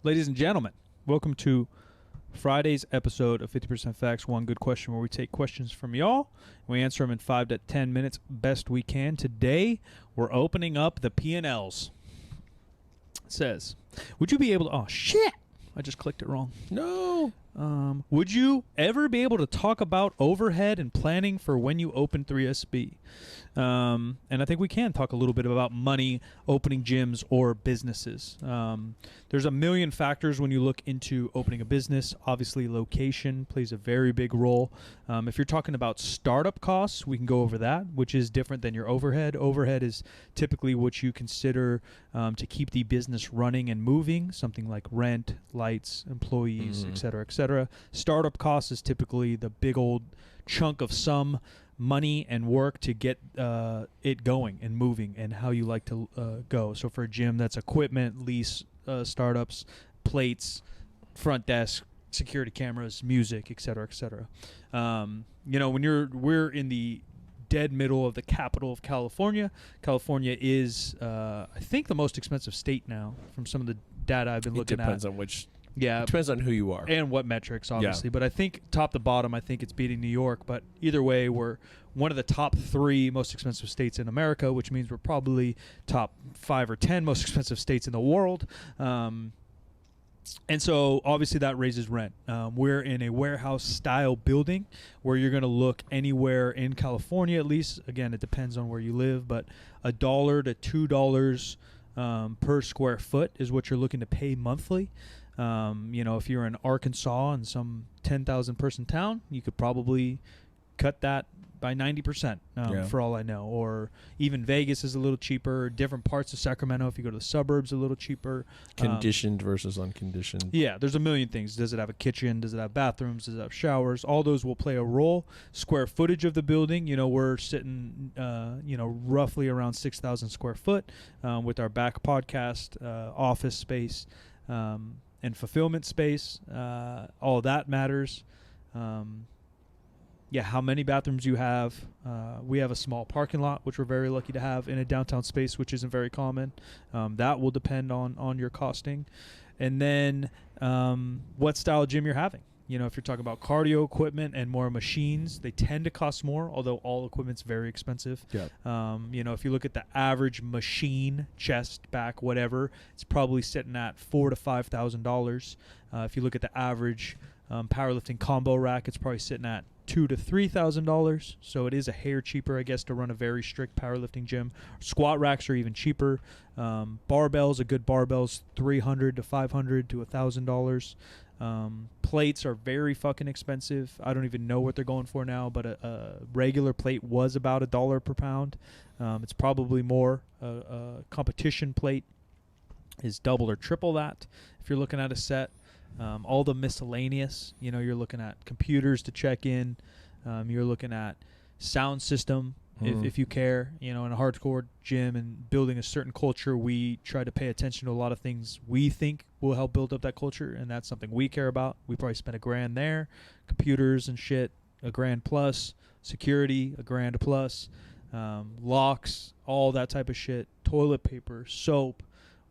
Ladies and gentlemen, welcome to Friday's episode of 50% Facts, One Good Question, where we take questions from y'all and we answer them in 5 to 10 minutes best we can. Today, we're opening up the P&Ls. It says, would you be able to... Oh, shit! I just clicked it wrong. No. Would you ever be able to talk about overhead and planning for when you open 3SB? And I think we can talk a little bit about money, opening gyms, or businesses. There's a million factors when you look into opening a business. Obviously, location plays a very big role. If you're talking about startup costs, we can go over that, which is different than your overhead. Overhead is typically what you consider to keep the business running and moving, something like rent, lights, employees, et cetera, et cetera. Startup costs is typically the big old chunk of some money and work to get it going and moving and how you like to go. So for a gym, that's equipment, lease, startups, plates, front desk, security cameras, music, et cetera, et cetera. When we're in the dead middle of the capital of California. California is, I think, the most expensive state now from some of the data I've been looking at. It depends on which... Yeah. It depends on who you are. And what metrics, obviously. Yeah. But I think top to bottom, I think it's beating New York. But either way, we're one of the top 3 most expensive states in America, which means we're probably top 5 or 10 most expensive states in the world. And so obviously that raises rent. We're in a warehouse-style building where you're going to look anywhere in California, at least. Again, it depends on where you live. But $1 to $2 per square foot is what you're looking to pay monthly. If you're in Arkansas in some 10,000 person town, you could probably cut that by 90%, for all I know. Or even Vegas is a little cheaper. Different parts of Sacramento, if you go to the suburbs, a little cheaper. Conditioned versus unconditioned. Yeah, there's a million things. Does it have a kitchen? Does it have bathrooms? Does it have showers? All those will play a role. Square footage of the building, we're sitting, roughly around 6,000 square foot with our back podcast, office space, and fulfillment space. All that matters. How many bathrooms you have. We have a small parking lot, which we're very lucky to have in a downtown space, which isn't very common. That will depend on your costing. And then what style gym you're having. If you're talking about cardio equipment and more machines, they tend to cost more, although all equipment's very expensive. Yeah. If you look at the average machine, chest, back, whatever, it's probably sitting at $4,000 to $5,000. If you look at the average powerlifting combo rack, it's probably sitting at $2,000 to $3,000. So it is a hair cheaper, I guess, to run a very strict powerlifting gym. Squat racks are even cheaper. Barbells, a good barbell's $300 to $500 to $1,000. Plates are very fucking expensive. I don't even know what they're going for now, but a regular plate was about $1 per pound. It's probably more. A competition plate is double or triple that if you're looking at a set. All the miscellaneous, you're looking at computers to check in. You're looking at sound system. If you care, in a hardcore gym and building a certain culture, we try to pay attention to a lot of things we think will help build up that culture, and that's something we care about. We probably spend $1,000 there. Computers and shit, $1,000 plus. Security, $1,000 plus. Locks, all that type of shit. Toilet paper, soap,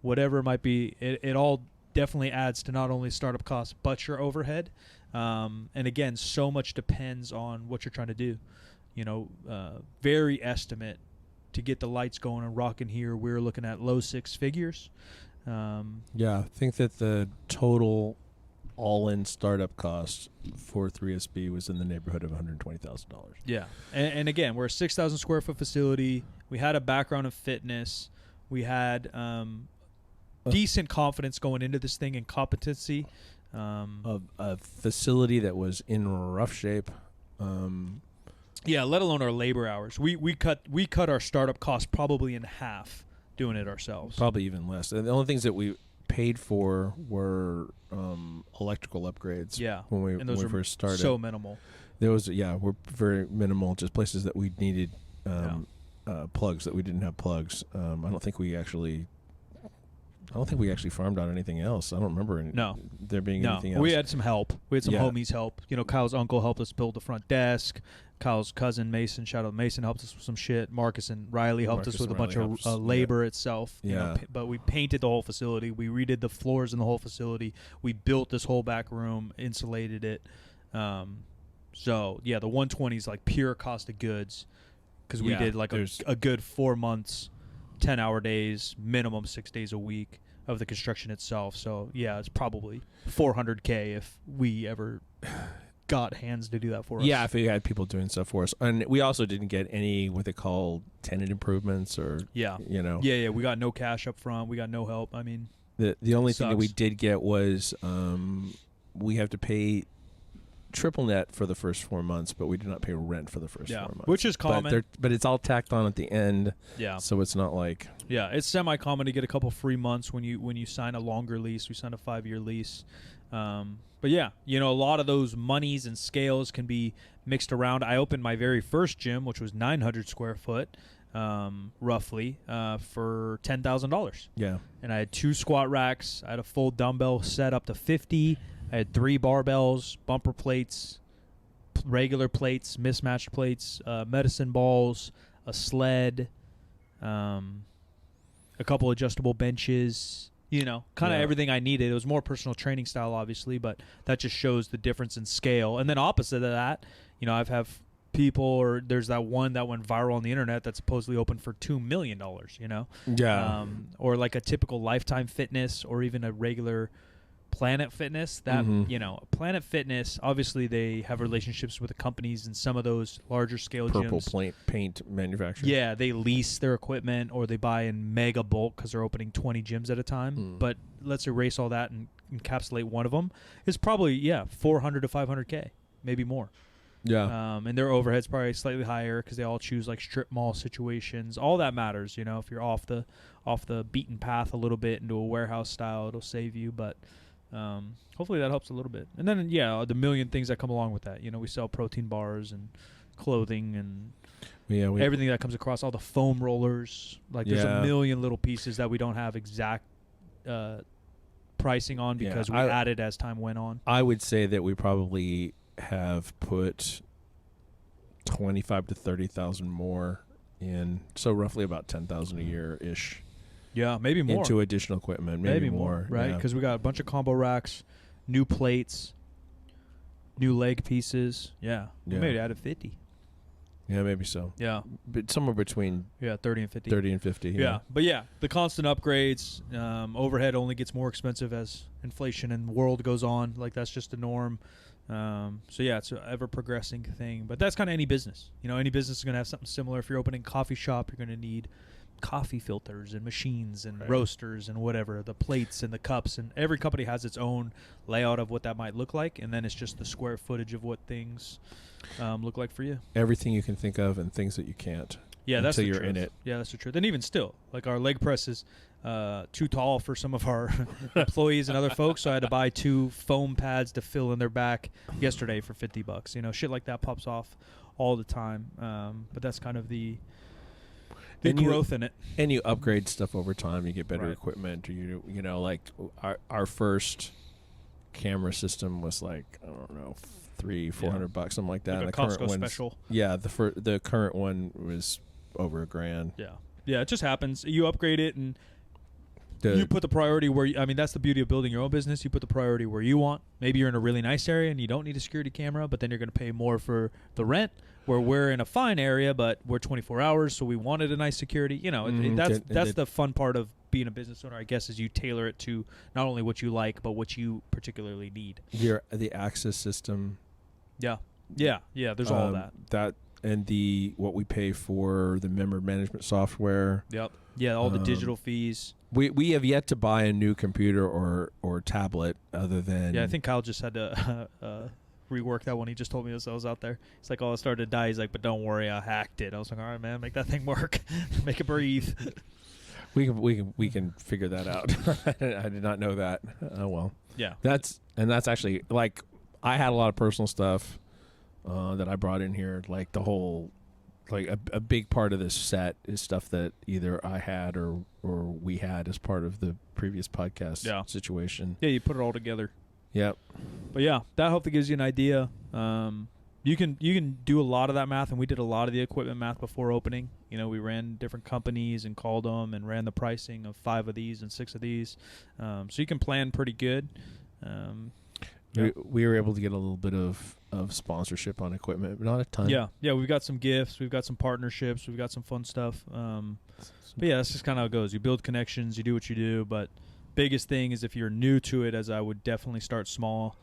whatever it might be. It all definitely adds to not only startup costs but your overhead. And again, so much depends on what you're trying to do. Very estimate to get the lights going and rocking here. We're looking at low 6 figures. I think that the total all-in startup cost for 3SB was in the neighborhood of $120,000. Yeah, and again, we're a 6,000 square foot facility. We had a background of fitness. We had decent confidence going into this thing and competency. A facility that was in rough shape. Let alone our labor hours. We cut our startup costs probably in half doing it ourselves. Probably even less. The only things that we paid for were electrical upgrades. Yeah, when we first started. So minimal. There was were very minimal. Just places that we needed plugs that we didn't have plugs. I don't think we actually I don't think we actually farmed out anything else. I don't remember there being No, anything else. we had some help. We had some Yeah. homies help. You know, Kyle's uncle helped us build the front desk. Kyle's cousin Mason, shout out Mason, helped us with some shit. Marcus and Riley helped us Marcus with a and bunch Riley of helped us, labor itself. You know, Yeah. but we painted the whole facility. We redid the floors in the whole facility. We built this whole back room, insulated it. So yeah, the 120 is like pure cost of goods, because we Yeah, did like a good 4 months, 10-hour days, minimum 6 days a week of the construction itself. So yeah, it's probably $400K if we ever got hands to do that for us. Yeah, if we had people doing stuff for us. And we also didn't get any what they call tenant improvements or, Yeah. Yeah. Yeah, we got no cash up front. We got no help. I mean, The only thing that we Sucks. did get was we have to pay triple net for the first 4 months, but we do not pay rent for the first 4 months. which is common. But it's all tacked on at the end, Yeah. so it's not like... Yeah, it's semi-common to get a couple free months when you sign a longer lease. We signed a 5-year lease. But yeah, you know, a lot of those monies and scales can be mixed around. I opened my very first gym, which was 900 square foot, roughly, for $10,000. Yeah. And I had 2 squat racks. I had a full dumbbell set up to 50. I had 3 barbells, bumper plates, regular plates, mismatched plates, medicine balls, a sled, a couple adjustable benches, you know, kind of Yeah. everything I needed. It was more personal training style, obviously, but that just shows the difference in scale. And then opposite of that, you know, I've have people, or there's that one that went viral on the internet that's supposedly open for $2 million, you know? Yeah. Or like a typical Lifetime Fitness or even a regular Planet Fitness. That, Mhm. you know, Planet Fitness, obviously they have relationships with the companies and some of those larger scale Purple gyms. paint manufacturer. Yeah, they lease their equipment or they buy in mega bulk because they're opening 20 gyms at a time. Mm. But let's erase all that and encapsulate one of them. It's probably, 400 to 500K, maybe more. Yeah. And their overhead's probably slightly higher because they all choose like strip mall situations. All that matters, you know. If you're off the beaten path a little bit into a warehouse style, it'll save you. But hopefully that helps a little bit. And then the million things that come along with that. You know, we sell protein bars and clothing and everything that comes across. All the foam rollers. Like there's a million little pieces that we don't have exact pricing on because we added as time went on. I would say that we probably have put 25 to 30,000 more in, so roughly about 10,000 a year ish. Yeah, maybe more. Into additional equipment, maybe more, right? Because we got a bunch of combo racks, new plates, new leg pieces. Yeah, we maybe added 50. Yeah, maybe so. Yeah, But somewhere between 30 and 50. 30 and 50. Yeah, but the constant upgrades, overhead only gets more expensive as inflation and the world goes on. Like that's just the norm. It's an ever progressing thing. But that's kind of any business. You know, any business is going to have something similar. If you're opening a coffee shop, you're going to need coffee filters and machines and roasters and whatever, the plates and the cups, and every company has its own layout of what that might look like, and then it's just the square footage of what things look like for you. Everything you can think of and things that you can't. Yeah, that's the until you're truth. in it. Yeah, that's the truth. And even still, like our leg press is too tall for some of our employees and other folks, so I had to buy 2 foam pads to fill in their back yesterday for $50. You know, shit like that pops off all the time. But that's kind of the growth in it. And you upgrade stuff over time. You get better Right. equipment. Or you know, like our first camera system was like, I don't know, $300-400 bucks, something like that. Like a And the current Costco one's- special. Yeah, the current one was over $1,000. Yeah, it just happens. You upgrade it and The- you put the priority where I mean, that's the beauty of building your own business. You put the priority where you want. Maybe you're in a really nice area and you don't need a security camera, but then you're going to pay more for the rent. Where we're in a fine area, but we're 24 hours, so we wanted a nice security. You know, that's the fun part of being a business owner, I guess, is you tailor it to not only what you like, but what you particularly need. the access system. Yeah. There's all that. That and what we pay for the member management software. Yep. Yeah, all the digital fees. We have yet to buy a new computer or tablet other than. Yeah, I think Kyle just had to rework that one. He just told me as I was out there. It's like, oh, it started to die. He's like, but don't worry, I hacked it. I was like, all right, man, make that thing work. Make it breathe. We can figure that out. I did not know that. Oh well. Yeah. That's actually, like, I had a lot of personal stuff that I brought in here, like the whole like a big part of this set is stuff that either I had or we had as part of the previous podcast situation. Yeah, you put it all together. Yep. But yeah, that hopefully gives you an idea. You can do a lot of that math, and we did a lot of the equipment math before opening. You know, we ran different companies and called them and ran the pricing of 5 of these and 6 of these. So you can plan pretty good. We were able to get a little bit of sponsorship on equipment, but not a ton. Yeah, we've got some gifts, we've got some partnerships, we've got some fun stuff. But yeah, that's just kind of how it goes. You build connections, you do what you do, but biggest thing is if you're new to it, as I would definitely start small.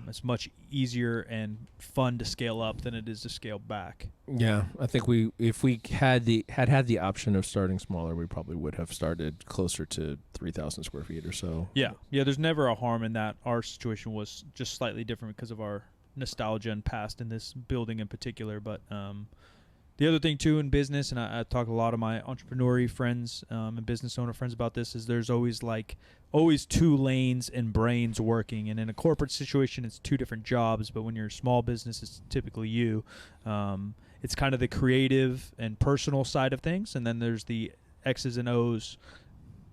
It's much easier and fun to scale up than it is to scale back. Yeah, I think if we had the option of starting smaller, we probably would have started closer to 3,000 square feet or so. Yeah. There's never a harm in that. Our situation was just slightly different because of our nostalgia and past in this building in particular. But the other thing too in business, and I talk to a lot of my entrepreneur friends and business owner friends about this, is there's always 2 lanes and brains working. And in a corporate situation, it's 2 different jobs. But when you're a small business, it's typically you. It's kind of the creative and personal side of things. And then there's the X's and O's,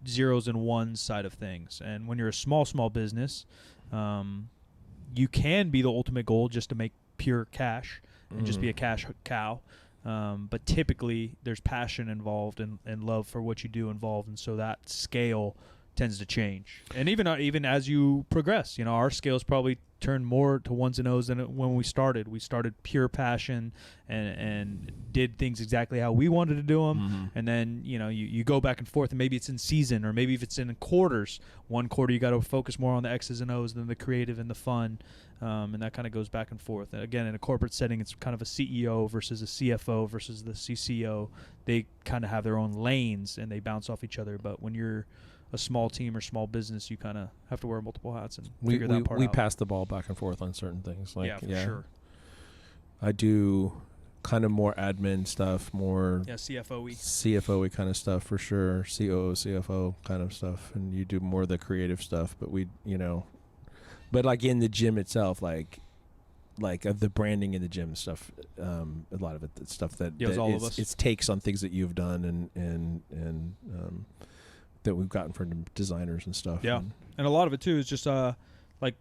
zeros and ones side of things. And when you're a small business, you can be the ultimate goal just to make pure cash and just be a cash cow. But typically there's passion involved and love for what you do involved. And so that scale tends to change. And even as you progress, you know, our scales probably turned more to ones and O's than when we started. We started pure passion and did things exactly how we wanted to do them. Mm-hmm. And then, you know, you go back and forth, and maybe it's in season, or maybe if it's in quarters. One quarter you got to focus more on the X's and O's than the creative and the fun. And that kind of goes back and forth. And again, in a corporate setting, it's kind of a CEO versus a CFO versus the CCO. They kind of have their own lanes and they bounce off each other. But when you're a small team or small business, you kind of have to wear multiple hats and figure that part out. We pass the ball back and forth on certain things. For sure. I do kind of more admin stuff, more CFO-y kind of stuff for sure, COO, CFO kind of stuff, and you do more of the creative stuff. But but like in the gym itself, like the branding in the gym stuff, a lot of it, the stuff that all of us. It's takes on things that you've done and that we've gotten from designers and stuff. Yeah, and a lot of it too is just like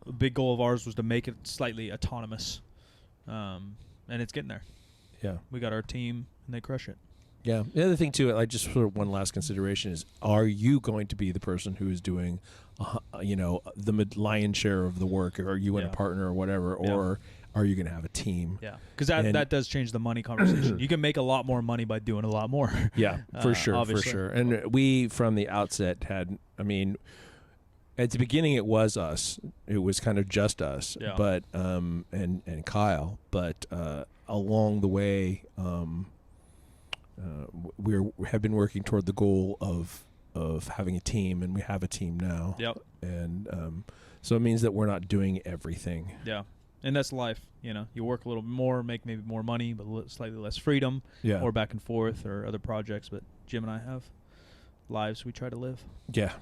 a big goal of ours was to make it slightly autonomous, and it's getting there. Yeah, we got our team and they crush it. Yeah, the other thing too, like just sort of one last consideration is: are you going to be the person who is doing, the lion's share of the work? Or are you in a partner or whatever, or are you going to have a team? Yeah, because that does change the money conversation. You can make a lot more money by doing a lot more. Yeah, for sure, obviously. for sure. And we, from the outset, had, at the beginning it was us. It was kind of just us, but and Kyle. But along the way, we have been working toward the goal of having a team, and we have a team now. Yep. And so it means that we're not doing everything. Yeah. And that's life, you know. You work a little more, make maybe more money, but slightly less freedom, or back and forth, or other projects. But Jim and I have lives we try to live. Yeah.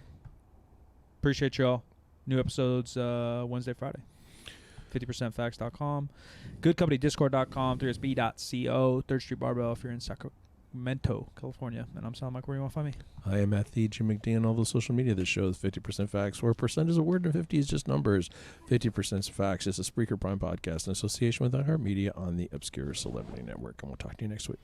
Appreciate y'all. New episodes Wednesday, Friday. 50percentfacts.com. GoodCompanyDiscord.com. 3sb.co. 3rd Street Barbell if you're in Sacramento, California. And I'm Sal Mike. Where you want to find me? I am at the Jim McD on all the social media that shows 50% Facts, where percent is a word and 50 is just numbers. 50% Facts is a Spreaker Prime podcast in association with iHeartMedia on the Obscure Celebrity Network. And we'll talk to you next week.